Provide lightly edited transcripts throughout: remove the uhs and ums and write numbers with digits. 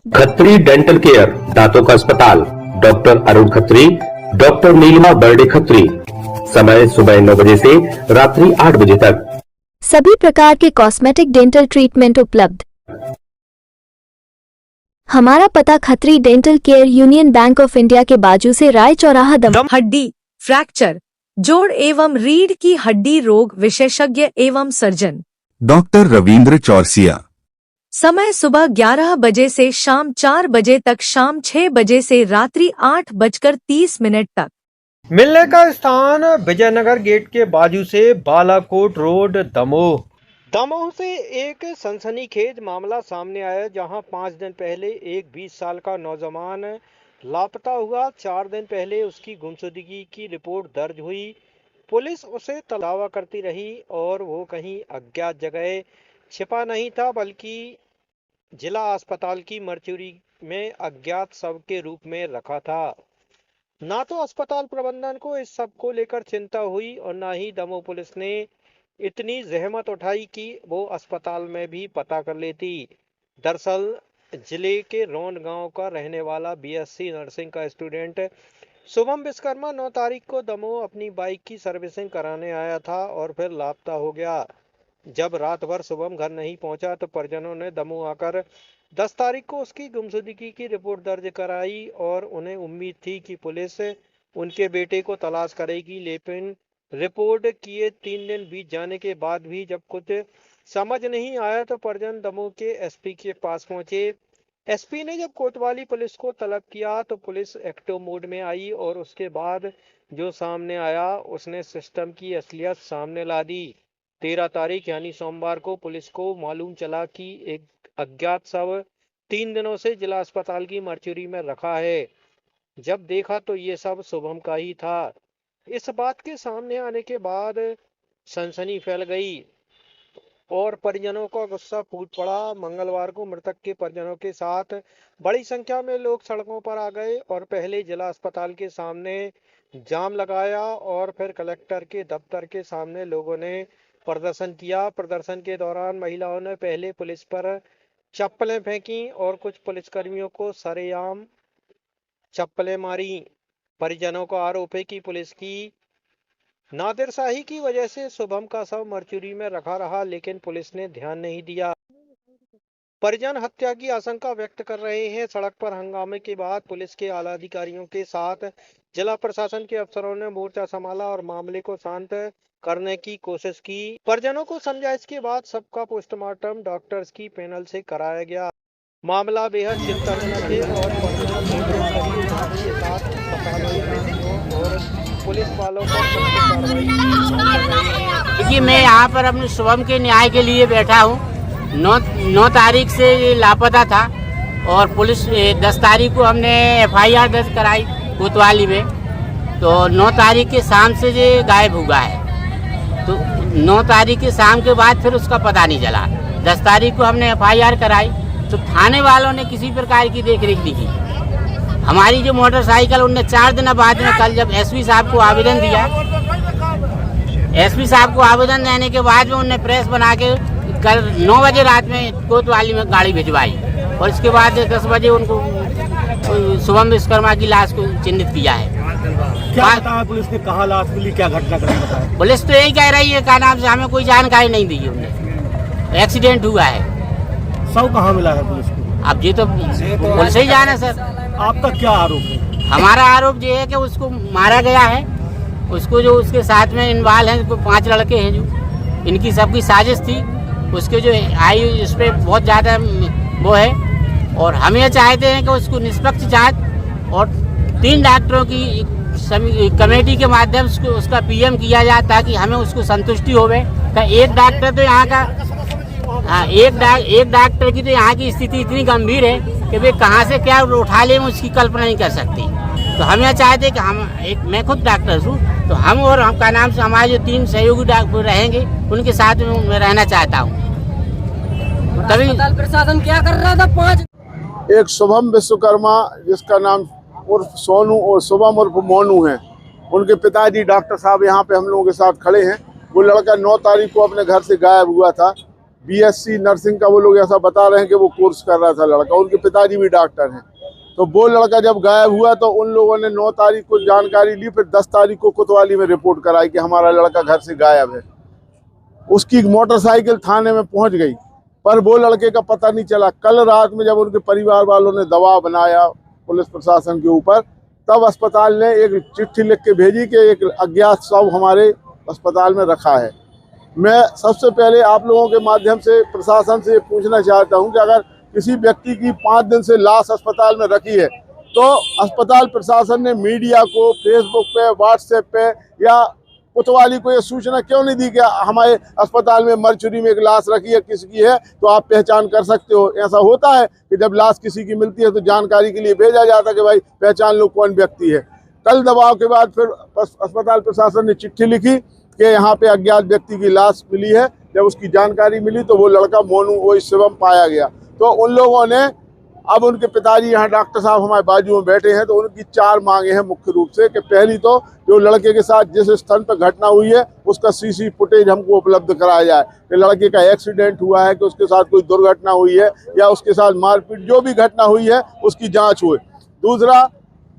Khatri dental care, दांतों का अस्पताल, डॉक्टर अरुण खत्री, डॉक्टर नीलिमा बर्डे खत्री। समय सुबह 9 बजे से रात्रि 8 बजे तक। सभी प्रकार के कॉस्मेटिक डेंटल ट्रीटमेंट उपलब्ध। हमारा पता Khatri dental care, union bank of India के बाजू से राय चौराहा, दम। हड्डी, फ्रैक्चर, जोड़ एवं रीढ़ की हड्डी रोग विशेषज्ञ एवं सर्जन डॉक्टर रविंद्र चौरसिया। समय सुबह 11 बजे से शाम 4 बजे तक, शाम 6 बजे से रात्रि 8:30 तक। मिलने का स्थान विजयनगर गेट के बाजू से बालाकोट रोड, दमोह। दमोह से एक सनसनीखेज मामला सामने आया, जहां 5 दिन पहले एक 20 साल का नौजवान लापता हुआ। 4 दिन पहले उसकी गुमशुदगी की रिपोर्ट दर्ज हुई। पुलिस उसे तलावा करती रही और वो कहीं अज्ञात जगह छिपा नहीं था, बल्कि जिला अस्पताल की मर्चुरी में अज्ञात शव के रूप में रखा था। ना तो अस्पताल प्रबंधन को इस सब को लेकर चिंता हुई और ना ही दमोह पुलिस ने इतनी जहमत उठाई कि वो अस्पताल में भी पता कर लेती। दरअसल जिले के रौंड गांव का रहने वाला बीएससी नर्सिंग का स्टूडेंट शुभम विश्वकर्मा 9 तारीख को दमोह अपनी बाइक की सर्विसिंग कराने आया था और फिर लापता हो गया। जब रात भर शुभम घर नहीं पहुंचा तो परिजनों ने दमोह आकर 10 तारीख को उसकी गुमशुदगी की रिपोर्ट दर्ज कराई और उन्हें उम्मीद थी कि पुलिस उनके बेटे को तलाश करेगी। लेकिन रिपोर्ट किए 3 दिन बीत जाने के बाद भी जब कुछ समझ नहीं आया तो परिजन दमोह के एसपी के पास पहुंचे। एसपी ने जब कोतवाली पुलिस को तलब किया तो पुलिस एक्टिव मोड में आई और उसके बाद जो सामने आया उसने सिस्टम की असलियत सामने ला दी। 13 तारीख यानी सोमवार को पुलिस को मालूम चला कि एक अज्ञात शव 3 दिनों से जिला अस्पताल की मर्चुरी में रखा है। जब देखा तो ये सब शुभम का ही था। इस बात के सामने आने के बाद सनसनी फैल गई और परिजनों का गुस्सा फूट पड़ा। मंगलवार को मृतक के परिजनों के साथ बड़ी संख्या में लोग सड़कों पर आ गए और पहले जिला अस्पताल के सामने जाम लगाया और फिर कलेक्टर के दफ्तर के सामने लोगों ने प्रदर्शन किया। प्रदर्शन के दौरान महिलाओं ने पहले पुलिस पर चप्पलें फेंकी और कुछ पुलिसकर्मियों को सरेआम चप्पलें मारी। परिजनों का आरोप है कि पुलिस की नादिरशाही की वजह से शुभम का शव मर्चुरी में रखा रहा, लेकिन पुलिस ने ध्यान नहीं दिया। परिजन हत्या की आशंका व्यक्त कर रहे हैं। सड़क पर हंगामे के बाद पुलिस के आला अधिकारियों के साथ जिला प्रशासन के अफसरों ने मोर्चा संभाला और मामले को शांत करने की कोशिश की। परिजनों को समझाइश के बाद सबका पोस्टमार्टम डॉक्टर्स की पैनल से कराया गया। मामला बेहद चिंताजनक है और और पुलिस वालों पर देखिए, मैं यहाँ पर अपने शुभम के न्याय के लिए बैठा हूँ। 9 तारीख से ये लापता था और पुलिस 10 तारीख को हमने FIR दर्ज कराई कोतवाली में। तो 9 तारीख के शाम से ये गायब हुआ है। तो 9 तारीख के शाम के बाद फिर उसका पता नहीं चला। 10 तारीख को हमने FIR कराई तो थाने वालों ने किसी प्रकार की देखरेख नहीं की। हमारी जो मोटरसाइकिल उनने 4 दिन बाद में कल जब एसपी साहब को आवेदन दिया, एसपी साहब को आवेदन देने के बाद में उनने प्रेस बना के कल 9 बजे रात में कोतवाली में गाड़ी भिजवाई और इसके बाद 10 बजे उनको शुभम विश्वकर्मा की लाश को चिन्हित किया है। क्या बताया पुलिस ने, कहा लाश मिली, क्या घटना बताया? पुलिस तो यही कह रही है, क्या नाम से हमें कोई जानकारी नहीं दी उन्हें। एक्सीडेंट हुआ है। शव कहाँ मिला है पुलिस को? अब ये तो पुलिस ही जाना सर। आपका क्या आरोप है? हमारा आरोप ये है कि उसको मारा गया है। उसको जो उसके साथ में इन्वॉल्व हैं 5 लड़के हैं, जो इनकी सबकी साजिश थी। उसके जो आयु इस पर बहुत ज़्यादा वो है और हम ये चाहते हैं कि उसको निष्पक्ष जांच और 3 डॉक्टरों की कमेटी के माध्यम से उसका PM किया जाए ताकि हमें उसको संतुष्टि होवे। एक डॉक्टर तो यहाँ का एक डॉक्टर की तो यहाँ की स्थिति इतनी गंभीर है कि वे कहाँ से क्या उठा ले उसकी कल्पना नहीं कर सकती। तो हम यह चाहते हैं कि मैं खुद डॉक्टर हूँ, तो हम और हमका नाम से हमारे जो 3 सहयोगी डॉक्टर रहेंगे उनके साथ में मैं रहना चाहता हूँ। तभी प्रशासन क्या कर रहा था? 5 एक शुभम विश्वकर्मा जिसका नाम उर्फ सोनू और शुभम उर्फ मोनू है, उनके पिताजी डॉक्टर साहब यहाँ पे हम लोगों के साथ खड़े हैं। वो लड़का 9 तारीख को अपने घर से गायब हुआ था। BSc नर्सिंग का वो लोग ऐसा बता रहे हैं कि वो कोर्स कर रहा था लड़का, उनके पिताजी भी डॉक्टर हैं। तो वो लड़का जब गायब हुआ तो उन लोगों ने 9 तारीख को जानकारी ली, फिर 10 तारीख को कोतवाली में रिपोर्ट कराई कि हमारा लड़का घर से गायब है। उसकी मोटरसाइकिल थाने में पहुंच गई, पर वो लड़के का पता नहीं चला। कल रात में जब उनके परिवार वालों ने दबाव बनाया पुलिस प्रशासन के ऊपर, तब अस्पताल ने एक चिट्ठी लिख के भेजी कि एक अज्ञात शव हमारे अस्पताल में रखा है। मैं सबसे पहले आप लोगों के माध्यम से प्रशासन से पूछना चाहता हूं कि अगर किसी व्यक्ति की 5 दिन से लाश अस्पताल में रखी है तो अस्पताल प्रशासन ने मीडिया को फेसबुक पे, व्हाट्सएप पे या कोतवाली को ये सूचना क्यों नहीं दी कि हमारे अस्पताल में मरचुरी में एक लाश रखी है, किसकी है तो आप पहचान कर सकते हो। ऐसा होता है कि जब लाश किसी की मिलती है तो जानकारी के लिए भेजा जाता है कि भाई पहचान लो कौन व्यक्ति है। कल दबाव के बाद फिर अस्पताल प्रशासन ने चिट्ठी लिखी कि यहाँ पे अज्ञात व्यक्ति की लाश मिली है। जब उसकी जानकारी मिली तो वो लड़का मोनू वो शिवम पाया गया। तो उन लोगों ने, अब उनके पिताजी यहाँ डॉक्टर साहब हमारे बाजू में बैठे हैं, तो उनकी 4 मांगे हैं मुख्य रूप से कि पहली तो जो लड़के के साथ जिस स्थान पर घटना हुई है उसका CC फुटेज हमको उपलब्ध कराया जाए कि लड़के का एक्सीडेंट हुआ है कि उसके साथ कोई दुर्घटना हुई है या उसके साथ मारपीट, जो भी घटना हुई है उसकी जाँच हुई। दूसरा,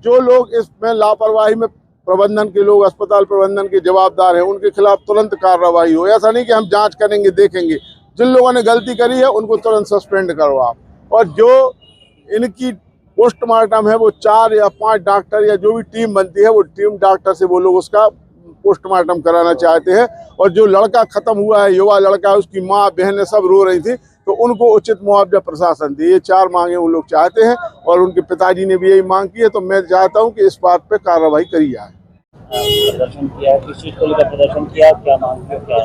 जो लोग इसमें लापरवाही में प्रबंधन के लोग, अस्पताल प्रबंधन के जवाबदार हैं, उनके खिलाफ तुरंत कार्रवाई हो। ऐसा नहीं कि हम जांच करेंगे देखेंगे, जिन लोगों ने गलती करी है उनको तुरंत सस्पेंड करो आप। और जो इनकी पोस्टमार्टम है वो 4 या 5 डॉक्टर या जो भी टीम बनती है वो टीम डॉक्टर से वो लोग उसका पोस्टमार्टम कराना चाहते हैं। और जो लड़का खत्म हुआ है, युवा लड़का है, उसकी माँ बहनें सब रो रही थी, तो उनको उचित मुआवजा प्रशासन दे। ये 4 मांगे वो लोग चाहते हैं और उनके पिताजी ने भी यही मांग की है। तो मैं चाहता हूं कि इस बात पे कार्रवाई करी जाए। प्रदर्शन किया, किस चीज को लेकर प्रदर्शन किया, क्या मांग है, क्या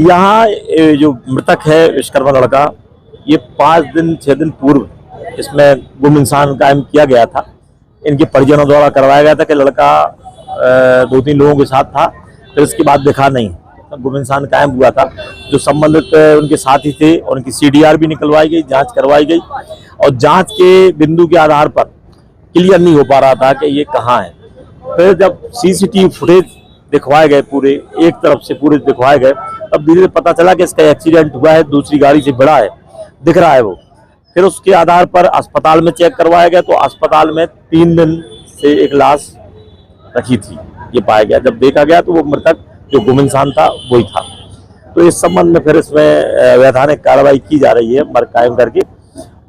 यहाँ जो मृतक है विश्वकर्मा लड़का, ये 5 दिन 6 दिन पूर्व इसमें गुम इंसान कायम किया गया था। इनके परिजनों द्वारा करवाया गया था कि लड़का 2-3 लोगों के साथ था, फिर इसके बाद दिखा नहीं, गुम इंसान कायम हुआ था। जो संबंधित उनके साथी थे और उनकी CDR भी निकलवाई गई, जांच करवाई गई और जांच के बिंदु के आधार पर क्लियर नहीं हो पा रहा था कि ये कहाँ है। फिर जब CCTV फुटेज दिखवाए गए, पूरे एक तरफ से पूरे दिखवाए गए, तब धीरे धीरे पता चला कि इसका एक्सीडेंट हुआ है, दूसरी गाड़ी से भिड़ा है, दिख रहा है वो। फिर उसके आधार पर अस्पताल में चेक करवाया गया तो अस्पताल में 3 दिन से एक लाश रखी थी, ये पाया गया। जब देखा गया तो वो मृतक जो गुम इंसान था वही था। तो इस संबंध में फिर इसमें वैधानिक कार्रवाई की जा रही है मर्ग कायम करके।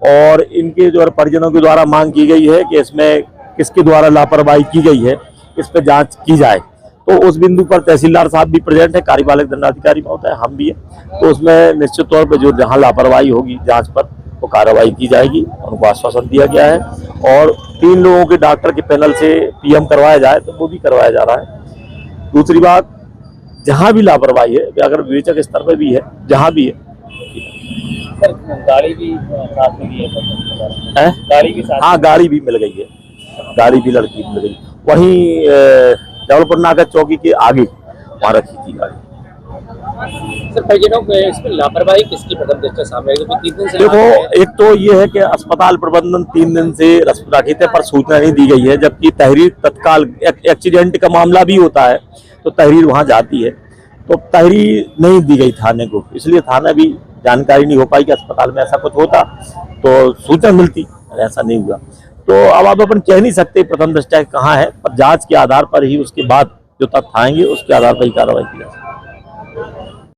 और इनके जो परिजनों के द्वारा मांग की गई है कि इसमें किसके द्वारा लापरवाही की गई है, इस पर जांच की जाए। तो उस बिंदु पर तहसीलदार साहब भी प्रेजेंट है, कार्यपालक दंडाधिकारी महोदय हम भी है। तो उसमें निश्चित तौर पर जो जहाँ लापरवाही होगी जांच पर वो कार्रवाई की जाएगी, उनको आश्वासन दिया गया है। और 3 लोगों के डॉक्टर के पैनल से PM करवाया जाए तो वो भी करवाया जा रहा है। दूसरी बात, जहाँ भी लापरवाही है, अगर विवेचक स्तर पर भी है, जहाँ भी है, सर गाड़ी भी साथ में है, गाड़ी के साथ, हाँ गाड़ी भी मिल गई है, गाड़ी भी लड़की मिल गई। वहीं जबलपुर नाका चौकी के आगे वहाँ रखी थी गाड़ी। सर परिजनों में इसमें लापरवाही किसकी प्रथम दृष्टया सामने आई? 3 दिन से देखो, एक तो ये है कि अस्पताल प्रबंधन 3 दिन से रखे थे पर सूचना नहीं दी गई है, जबकि तहरीर तत्काल एक्सीडेंट का मामला भी होता है तो तहरीर वहाँ जाती है, तो तहरीर नहीं दी गई थाने को, इसलिए थाना भी जानकारी नहीं हो पाई कि अस्पताल में ऐसा कुछ होता तो सूचना मिलती, ऐसा नहीं हुआ। तो अब आप अपन कह नहीं सकते प्रथम दृष्टया कहाँ है, पर जांच के आधार पर ही उसके बाद जो तथ्य आएंगे उसके आधार पर ही कार्रवाई की जाएगी।